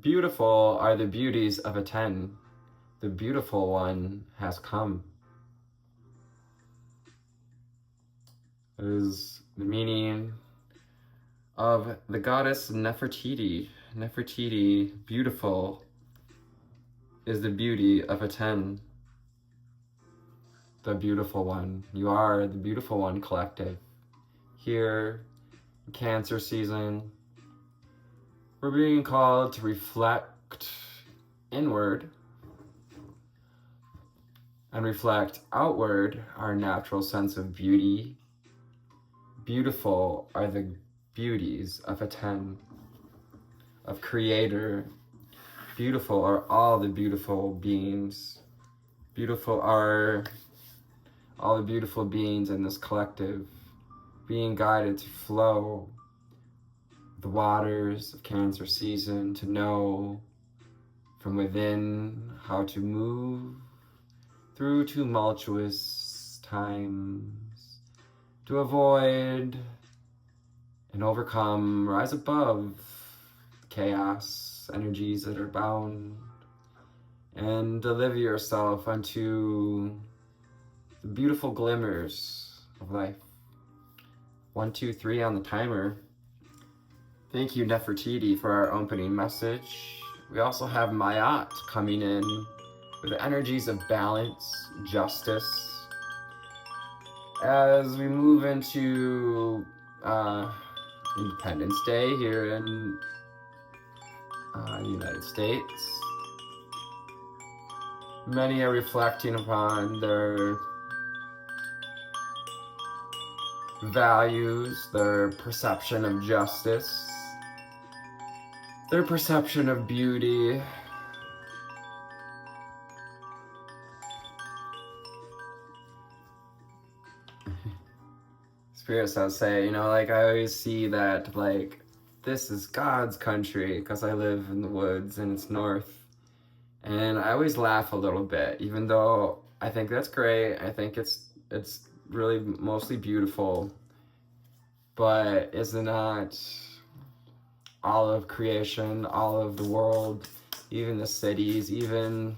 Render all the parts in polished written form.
Beautiful are the beauties of a 10. The beautiful one has come. It is the meaning of the goddess Nefertiti. Nefertiti, beautiful, is the beauty of a 10. The beautiful one. You are the beautiful one collective. Here, Cancer season, we're being called to reflect inward and reflect outward our natural sense of beauty. Beautiful are the beauties of a 10, of creator. Beautiful are all the beautiful beings. Beautiful are all the beautiful beings in this collective, being guided to flow the waters of Cancer season, to know from within how to move through tumultuous times, to avoid and overcome, rise above chaos, energies that are bound, and deliver yourself unto the beautiful glimmers of life. 1, 2, 3 on the timer. Thank you, Nefertiti, for our opening message. We also have Mayat coming in with the energies of balance, justice. As we move into Independence Day here in the United States, many are reflecting upon their values, their perception of justice, their perception of beauty. Spirits I'll say, like I always see that like this is God's country because I live in the woods and it's north. And I always laugh a little bit, even though I think that's great. I think it's really mostly beautiful. But is it not all of creation, all of the world, even the cities, even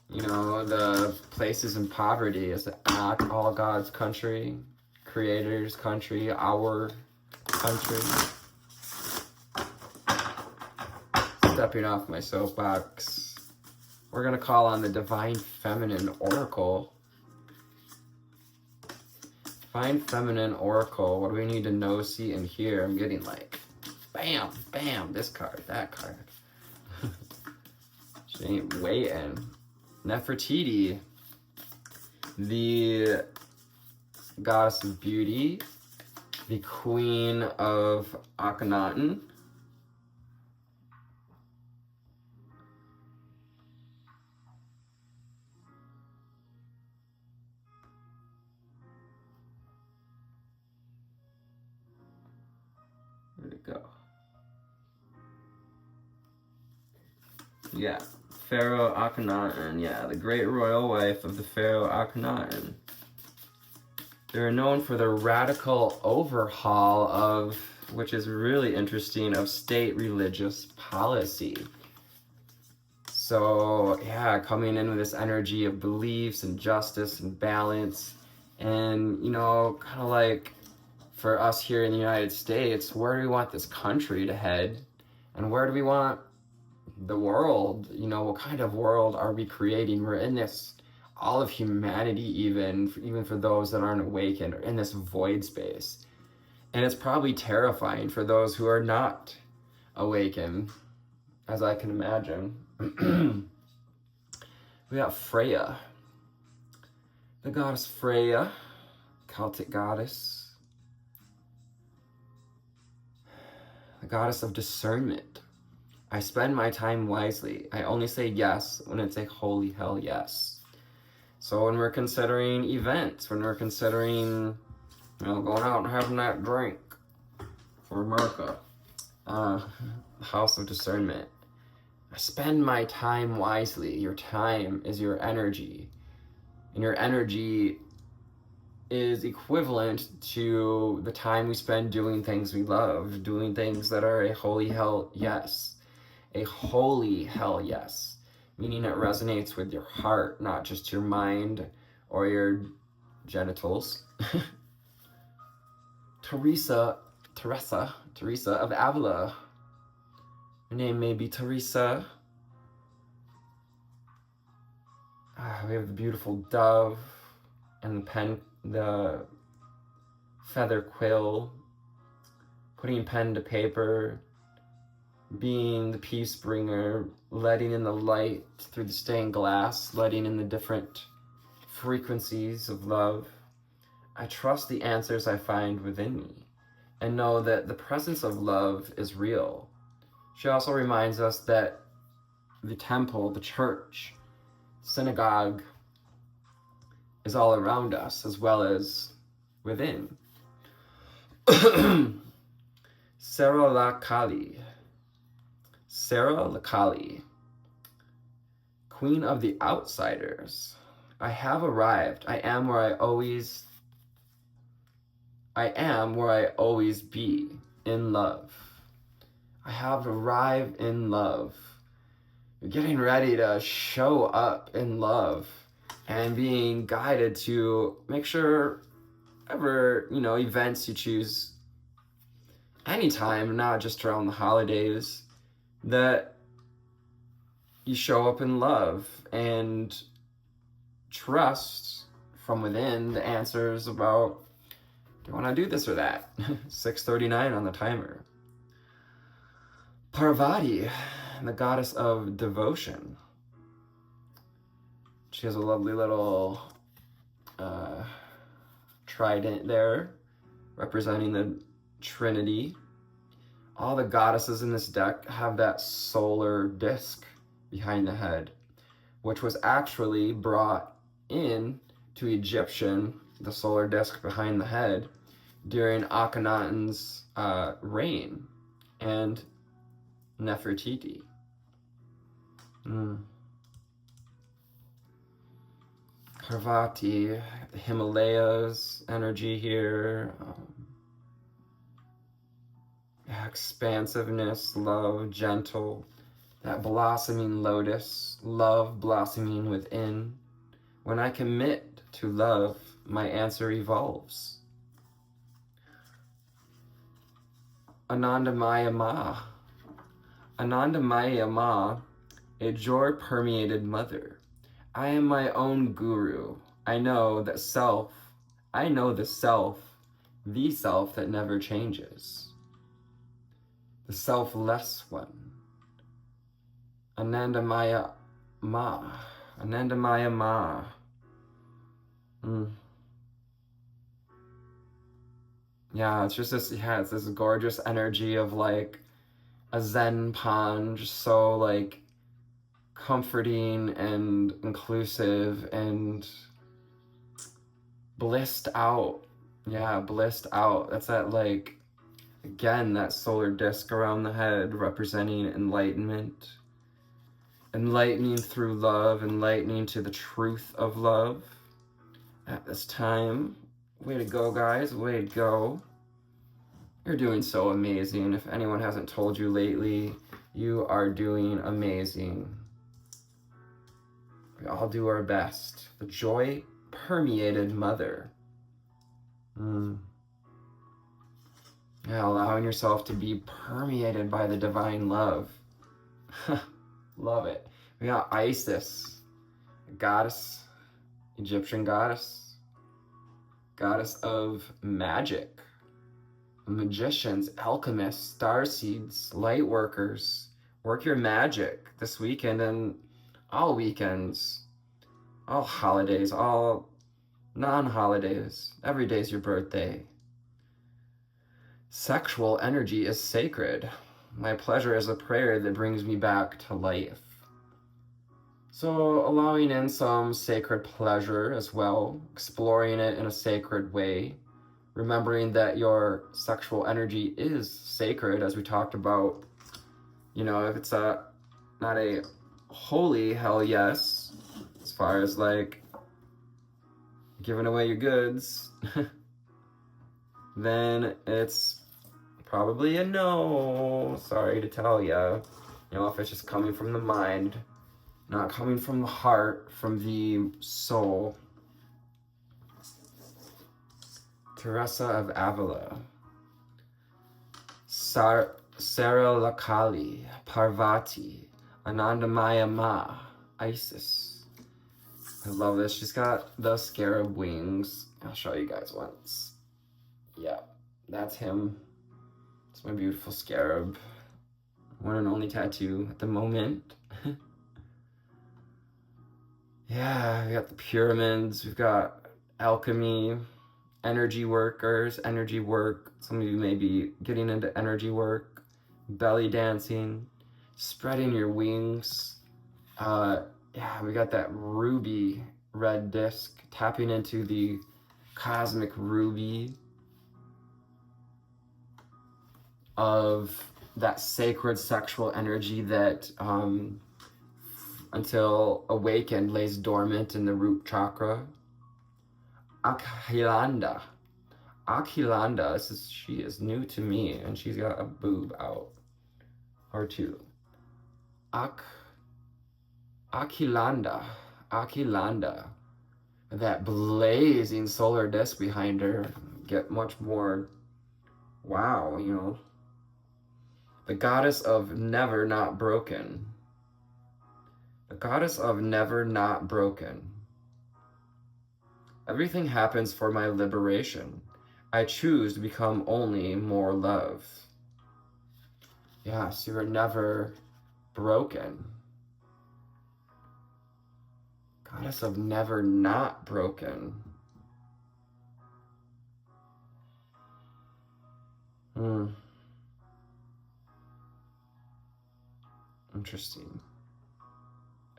the places in poverty? Is it not all God's country, Creator's country, our country? Stepping off my soapbox, we're gonna call on the Divine Feminine Oracle. Divine Feminine Oracle, what do we need to know, see, and hear? I'm getting like, bam, bam, this card, that card. She ain't waiting. Nefertiti, the goddess of beauty, the queen of Akhenaten. Where'd it go? Yeah, Pharaoh Akhenaten, yeah, the great royal wife of the Pharaoh Akhenaten. They're known for their radical overhaul of, which is really interesting, of state religious policy. So yeah, coming in with this energy of beliefs and justice and balance, and kind of like for us here in the United States, where do we want this country to head, and where do we want the world? What kind of world are we creating? We're in this, all of humanity, even for those that aren't awakened, are in this void space, and it's probably terrifying for those who are not awakened, as I can imagine. We got Freya, the goddess Freya, Celtic goddess, the goddess of discernment. I spend my time wisely. I only say yes when it's a holy hell yes. So when we're considering events, when we're considering, going out and having that drink for America, house of discernment. I spend my time wisely. Your time is your energy. And your energy is equivalent to the time we spend doing things we love, doing things that are a holy hell yes. a holy hell yes, meaning it resonates with your heart, not just your mind or your genitals. Teresa of Avila. Her name may be Teresa. We have the beautiful dove and the feather quill, putting pen to paper, being the peace bringer, letting in the light through the stained glass, letting in the different frequencies of love. I trust the answers I find within me and know that the presence of love is real. She also reminds us that the temple, the church, synagogue is all around us as well as within. Sarah Lakali, Queen of the Outsiders. I have arrived. I am where I always be, in love. I have arrived in love. You're getting ready to show up in love and being guided to make sure events you choose anytime, not just around the holidays, that you show up in love and trust from within the answers about, do you want to do this or that? 6:39 on the timer. Parvati, the goddess of devotion. She has a lovely little trident there, representing the Trinity. All the goddesses in this deck have that solar disc behind the head, which was actually brought in to Egyptian, the solar disc behind the head, during Akhenaten's reign, and Nefertiti. Parvati, the Himalayas energy here. Expansiveness, love, gentle. That blossoming lotus, love blossoming within. When I commit to love, my answer evolves. Anandamaya Ma, a joy-permeated mother. I am my own guru. I know the self the self that never changes. The selfless one. Anandamaya Ma. Yeah, it's just this, it's this gorgeous energy of like a Zen pond, just so like comforting and inclusive and blissed out. Yeah, blissed out. That's that, like, again, that solar disc around the head representing enlightenment. Enlightening through love, enlightening to the truth of love at this time. Way to go, guys, way to go. You're doing so amazing. If anyone hasn't told you lately, you are doing amazing. We all do our best. The joy-permeated mother. Yeah, allowing yourself to be permeated by the divine love. Love it. We got Isis, a goddess, Egyptian goddess, goddess of magic, magicians, alchemists, starseeds, light workers. Work your magic this weekend and all weekends, all holidays, all non-holidays. Every day's your birthday. Sexual energy is sacred. My pleasure is a prayer that brings me back to life. So allowing in some sacred pleasure as well, exploring it in a sacred way, remembering that your sexual energy is sacred, as we talked about. You know, if it's not a holy hell yes, as far as like giving away your goods, then it's probably a no. Sorry to tell ya. You know, if it's just coming from the mind, not coming from the heart, from the soul. Teresa of Avila. Sarah Lakali, Parvati, Anandamaya Ma, Isis. I love this. She's got the scarab wings. I'll show you guys once. Yeah, that's him. It's my beautiful scarab. One and only tattoo at the moment. Yeah, we got the pyramids. We've got alchemy, energy workers, energy work. Some of you may be getting into energy work, belly dancing, spreading your wings. Yeah, we got that ruby red disc, tapping into the cosmic ruby of that sacred sexual energy that until awakened lays dormant in the root chakra. Akhilanda. She is new to me, and she's got a boob out. Or two. Akhilanda. That blazing solar disk behind her. Get much more, wow, you know. The goddess of never not broken. The goddess of never not broken. Everything happens for my liberation. I choose to become only more love. Yes, you are never broken. Goddess of never not broken. Interesting.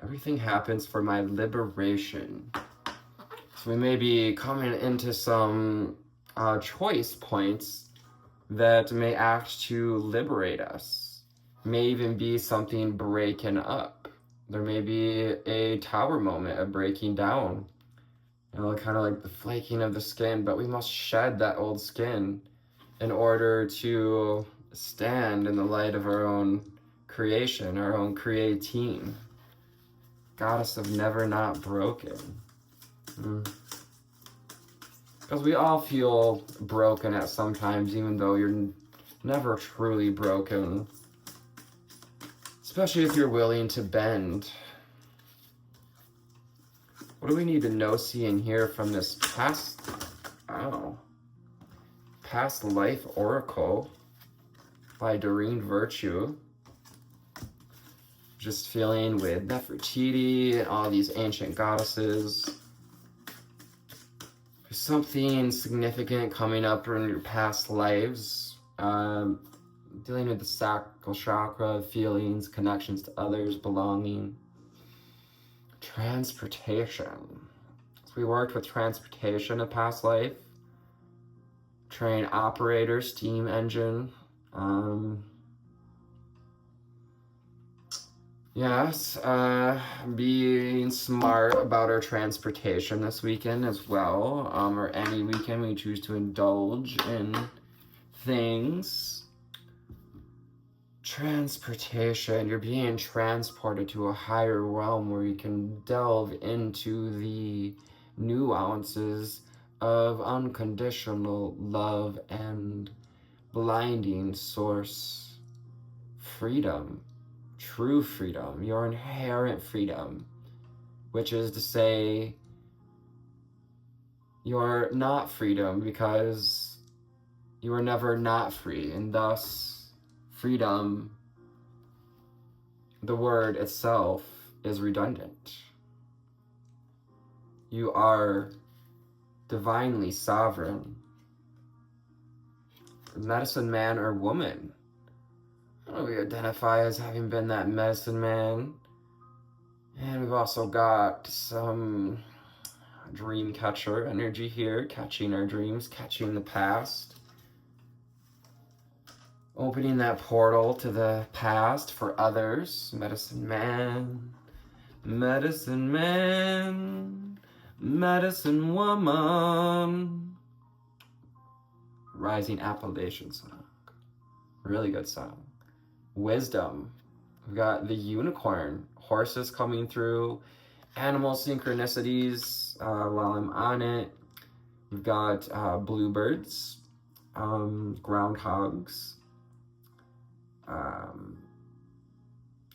Everything happens for my liberation. So we may be coming into some choice points that may act to liberate us. May even be something breaking up. There may be a tower moment of breaking down. You know, kind of like the flaking of the skin, but we must shed that old skin in order to stand in the light of our own creation, our own creating. Goddess of never not broken. Because we all feel broken at some times, even though you're never truly broken. Especially if you're willing to bend. What do we need to know, see, and hear from this past life oracle by Doreen Virtue? Just feeling with Nefertiti and all these ancient goddesses. There's something significant coming up in your past lives. Dealing with the sacral chakra, feelings, connections to others, belonging. Transportation. So we worked with transportation in a past life. Train operator, steam engine. Yes, being smart about our transportation this weekend as well, or any weekend we choose to indulge in things. Transportation, you're being transported to a higher realm where you can delve into the nuances of unconditional love and blinding source freedom. True freedom, your inherent freedom, which is to say you're not freedom because you are never not free, and thus freedom, the word itself, is redundant. You are divinely sovereign. Medicine man or woman. We identify as having been that medicine man. And we've also got some dream catcher energy here, catching our dreams, catching the past. Opening that portal to the past for others. Medicine man, medicine man, medicine woman. Rising Appalachian song. Really good song. Wisdom. We've got the unicorn, horses coming through, animal synchronicities while I'm on it. We've got bluebirds, groundhogs,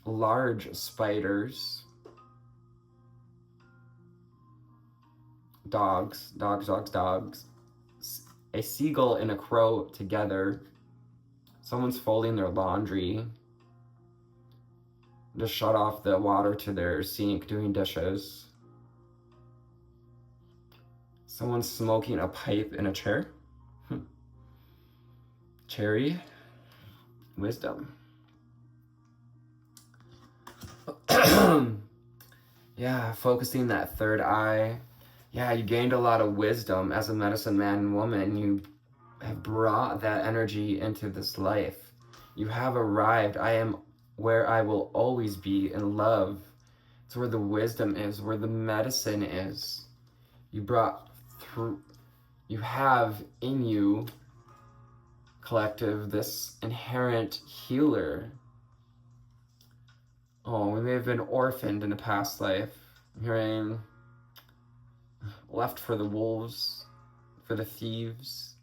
large spiders, dogs, a seagull and a crow together. Someone's folding their laundry. Just shut off the water to their sink doing dishes. Someone's smoking a pipe in a chair. Cherry. Wisdom. Yeah, focusing that third eye. Yeah, you gained a lot of wisdom as a medicine man and woman. You have brought that energy into this life. You have arrived. I am where I will always be in love. It's where the wisdom is, where the medicine is. You brought through, you have in you, collective, this inherent healer. Oh, we may have been orphaned in a past life. I'm hearing left for the wolves, for the thieves.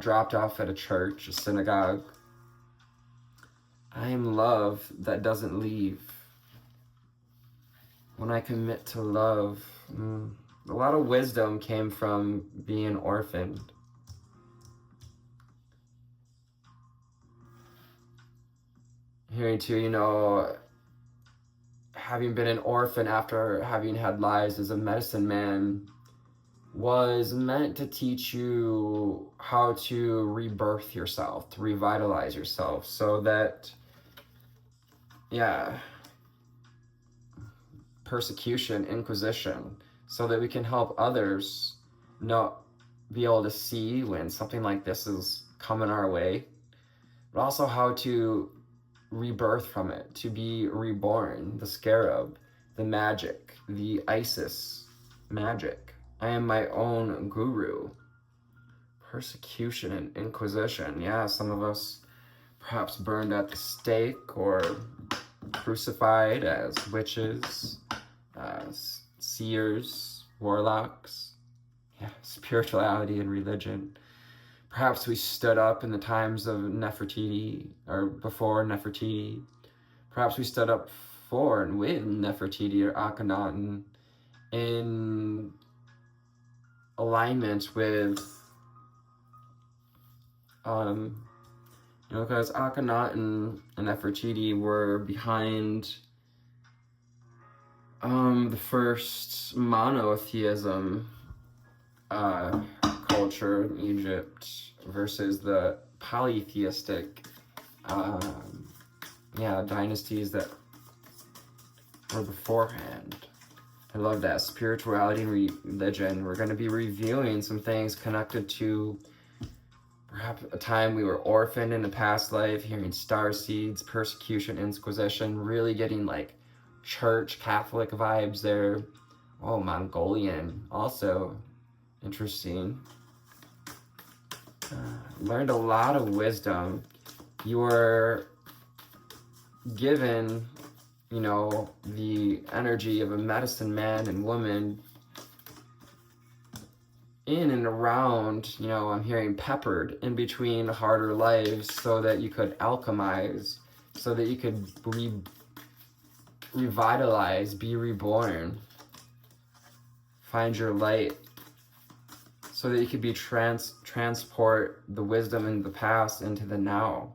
Dropped off at a church, a synagogue. I am love that doesn't leave. When I commit to love, a lot of wisdom came from being orphaned. Hearing too, having been an orphan after having had lives as a medicine man was meant to teach you how to rebirth yourself, to revitalize yourself, so that, persecution, inquisition, so that we can help others not be able to see when something like this is coming our way, but also how to rebirth from it, to be reborn, the scarab, the magic, the Isis magic. I am my own guru. Persecution and inquisition. Yeah, some of us perhaps burned at the stake or crucified as witches, seers, warlocks. Yeah, spirituality and religion. Perhaps we stood up in the times of Nefertiti, or before Nefertiti. Perhaps we stood up for and with Nefertiti or Akhenaten in alignment with, because Akhenaten and Nefertiti were behind the first monotheism culture in Egypt versus the polytheistic dynasties that were beforehand. I love that. Spirituality and religion. We're going to be reviewing some things connected to perhaps a time we were orphaned in a past life, hearing star seeds, persecution, inquisition, really getting like church Catholic vibes there. Oh, Mongolian, also interesting. Learned a lot of wisdom. You were given, the energy of a medicine man and woman in and around, I'm hearing peppered in between harder lives so that you could alchemize, so that you could revitalize, be reborn, find your light, so that you could be transport the wisdom in the past into the now.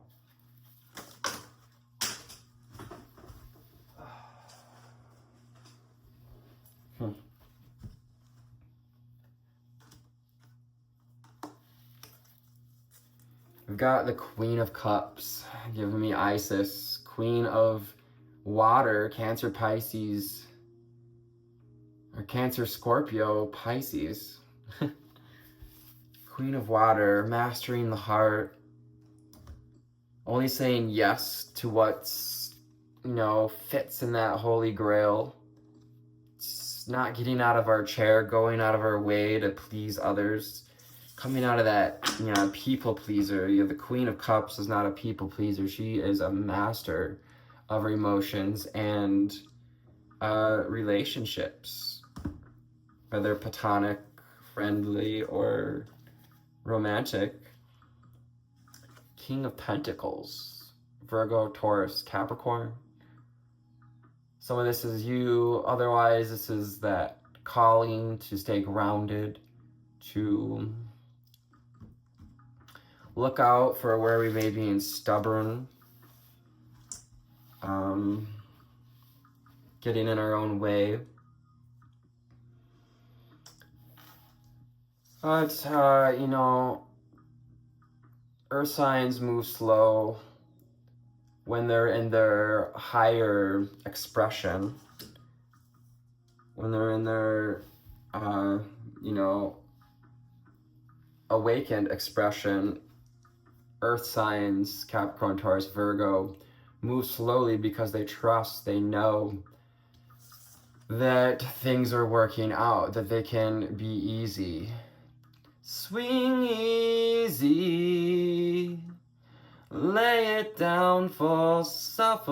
We've got the Queen of Cups giving me Isis, Queen of Water, Cancer, Pisces, or Cancer, Scorpio, Pisces. Queen of Water, mastering the heart, only saying yes to what's, fits in that holy grail. It's not getting out of our chair, going out of our way to please others, coming out of that, you know, people pleaser. You know, the Queen of Cups is not a people pleaser. She is a master of her emotions and relationships, whether platonic, friendly, or romantic. King of Pentacles, Virgo, Taurus, Capricorn. Some of this is you, otherwise this is that calling to stay grounded, to look out for where we may be stubborn, getting in our own way. But, you know, earth signs move slow when they're in their higher expression, when they're in their, you know, awakened expression. Earth signs, Capricorn, Taurus, Virgo, move slowly because they trust, they know that things are working out, that they can be easy. Swing easy, lay it down for sufferers.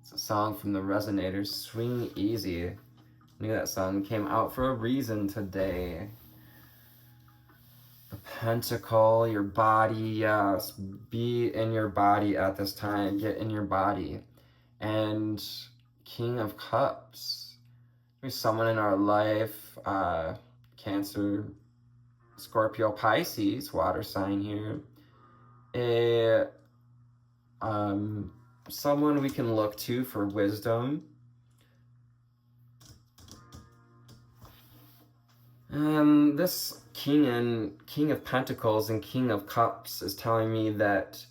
It's a song from the Resonators, Swing Easy. I knew that song came out for a reason today. The Pentacle, your body, yes. Be in your body at this time. Get in your body. And King of Cups. There's someone in our life, Cancer, Scorpio, Pisces, water sign here. Someone we can look to for wisdom. And this King of Pentacles and King of Cups is telling me that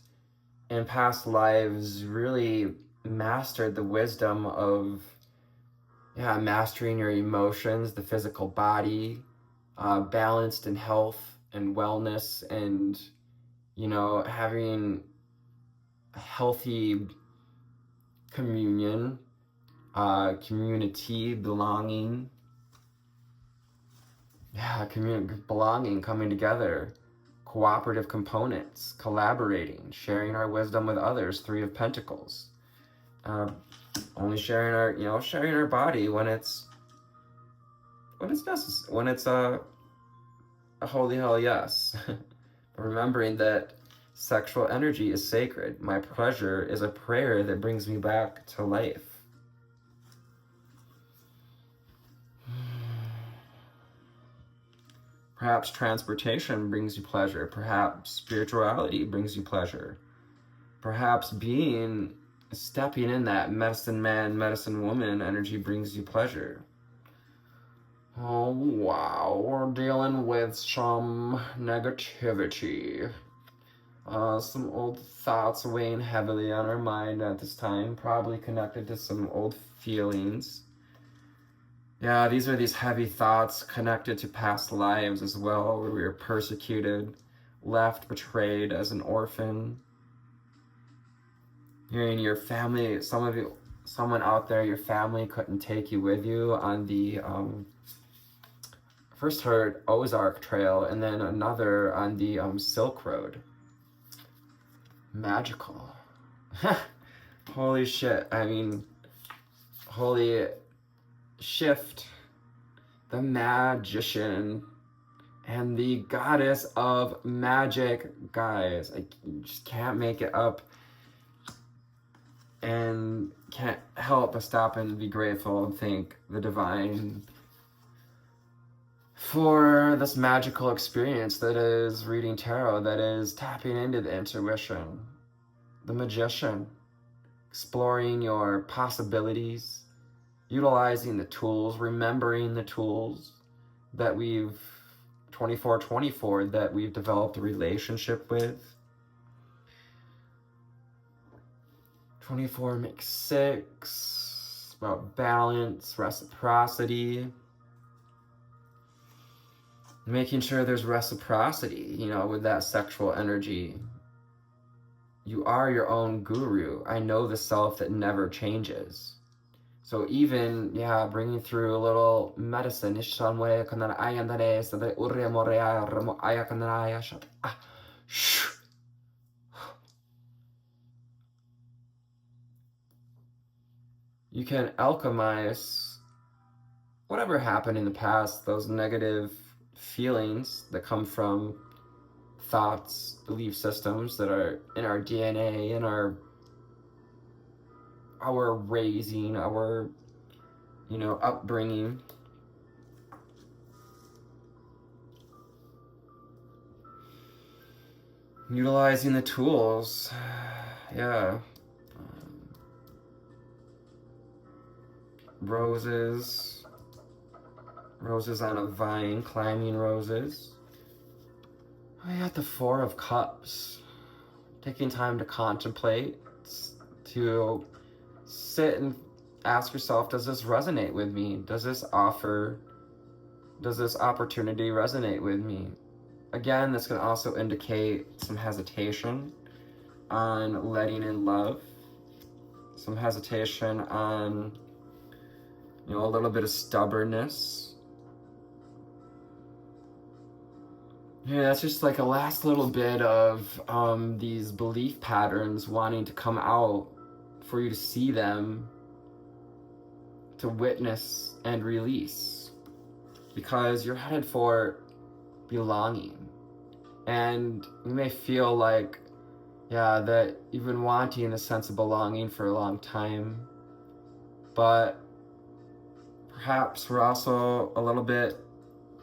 in past lives really mastered the wisdom of mastering your emotions, the physical body, balanced in health and wellness, and, you know, having a healthy communion, community, belonging. Belonging, coming together, cooperative components, collaborating, sharing our wisdom with others. Three of Pentacles. Only sharing our body when it's necessary, when it's a holy hell yes. Remembering that sexual energy is sacred. My pleasure is a prayer that brings me back to life. Perhaps transportation brings you pleasure. Perhaps spirituality brings you pleasure. Perhaps stepping in that medicine man, medicine woman energy brings you pleasure. Oh, wow. We're dealing with some negativity. Some old thoughts weighing heavily on our mind at this time. Probably connected to some old feelings. Yeah, these are these heavy thoughts connected to past lives as well, where we were persecuted, left, betrayed as an orphan. Hearing your family, someone out there, your family couldn't take you with you on the, first heard Ozark Trail, and then another on the Silk Road. Magical. Holy shit, I mean, holy shift, the magician and the goddess of magic, guys. I just can't make it up and can't help but stop and be grateful and thank the divine for this magical experience that is reading tarot, that is tapping into the intuition, the magician, exploring your possibilities, utilizing the tools, remembering the tools that we've 24/24 that we've developed a relationship with. 24 makes 6. It's about balance, reciprocity. Making sure there's reciprocity, you know, with that sexual energy. You are your own guru. I know the self that never changes. So even, yeah, bringing through a little medicine. You can alchemize whatever happened in the past, those negative feelings that come from thoughts, belief systems that are in our DNA, in our raising, our, upbringing. Utilizing the tools, yeah. Roses on a vine, climbing roses. I got the Four of Cups. Taking time to contemplate, to sit and ask yourself, does this resonate with me? Does this opportunity resonate with me? Again, this can also indicate some hesitation on letting in love, some hesitation on, a little bit of stubbornness. Yeah, that's just like a last little bit of these belief patterns wanting to come out for you to see them, to witness and release, because you're headed for belonging. And you may feel like, that you've been wanting the sense of belonging for a long time, but perhaps we're also a little bit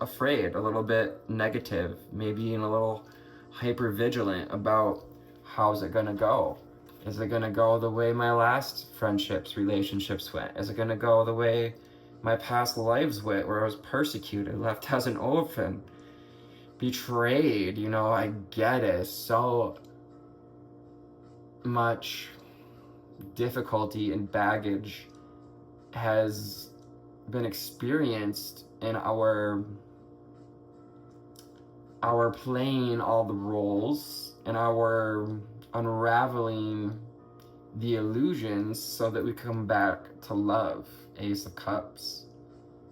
afraid, a little bit negative, maybe even a little hyper vigilant about how's it gonna go. Is it gonna go the way my last relationships went? Is it gonna go the way my past lives went, where I was persecuted, left as an orphan, betrayed? I get it. So much difficulty and baggage has been experienced in our playing all the roles and our unraveling the illusions so that we come back to love. Ace of Cups,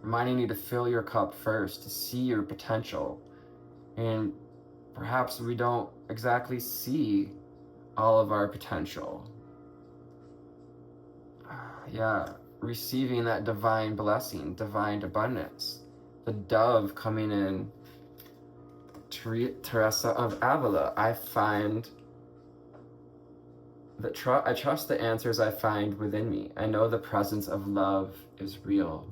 reminding you to fill your cup first, to see your potential. And perhaps we don't exactly see all of our potential. Receiving that divine blessing, divine abundance. The dove coming in, Teresa of Avila. I find that I trust the answers I find within me. I know the presence of love is real.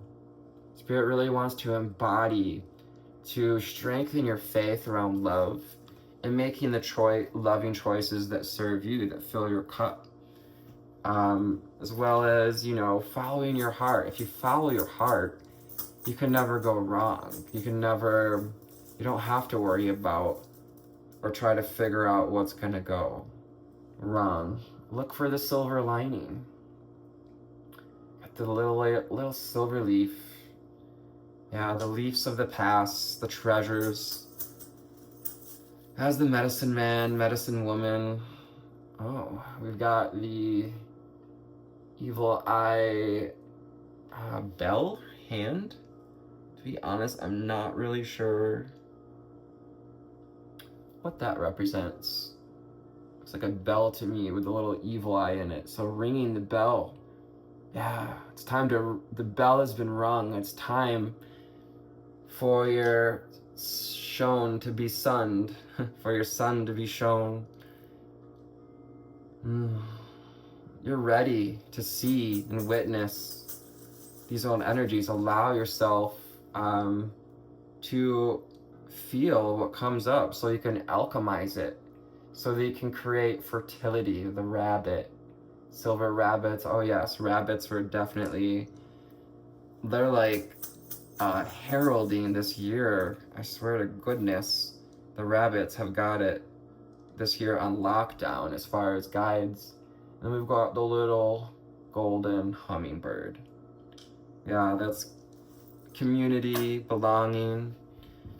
Spirit really wants to embody, to strengthen your faith around love and making the loving choices that serve you, that fill your cup. As well as, following your heart. If you follow your heart, you can never go wrong. You don't have to worry about or try to figure out what's gonna go wrong. Look for the silver lining. Got the little silver leaf. Yeah, the leaves of the past, the treasures. As the medicine man, medicine woman. Oh, we've got the evil eye bell hand. To be honest, I'm not really sure what that represents. Looks like a bell to me with a little evil eye in it. So ringing the bell. Yeah, it's time the bell has been rung. It's time for your shone to be sunned, for your sun to be shown. You're ready to see and witness these own energies. Allow yourself to feel what comes up so you can alchemize it, so that you can create fertility. The rabbit, silver rabbits. Oh yes, rabbits were definitely, they're like heralding this year. I swear to goodness, the rabbits have got it this year on lockdown as far as guides. And we've got the little golden hummingbird. Yeah, that's community, belonging,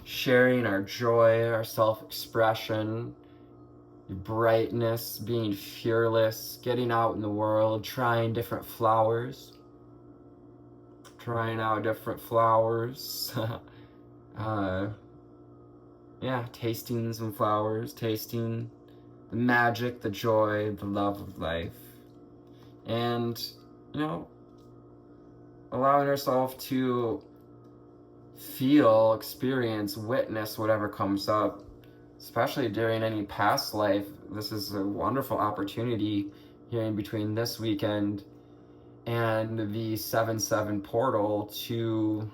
sharing our joy, our self-expression, brightness, being fearless, getting out in the world, trying different flowers. trying out different flowers. Yeah, tasting some flowers, tasting the magic, the joy, the love of life. And, you know, allowing yourself to feel, experience, witness whatever comes up, especially during any past life. This is a wonderful opportunity here in between this weekend and the 7/7 portal to,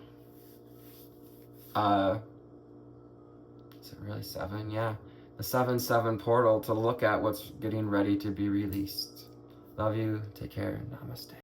is it really 7? Yeah. The 7/7 portal to look at what's getting ready to be released. Love you. Take care. Namaste.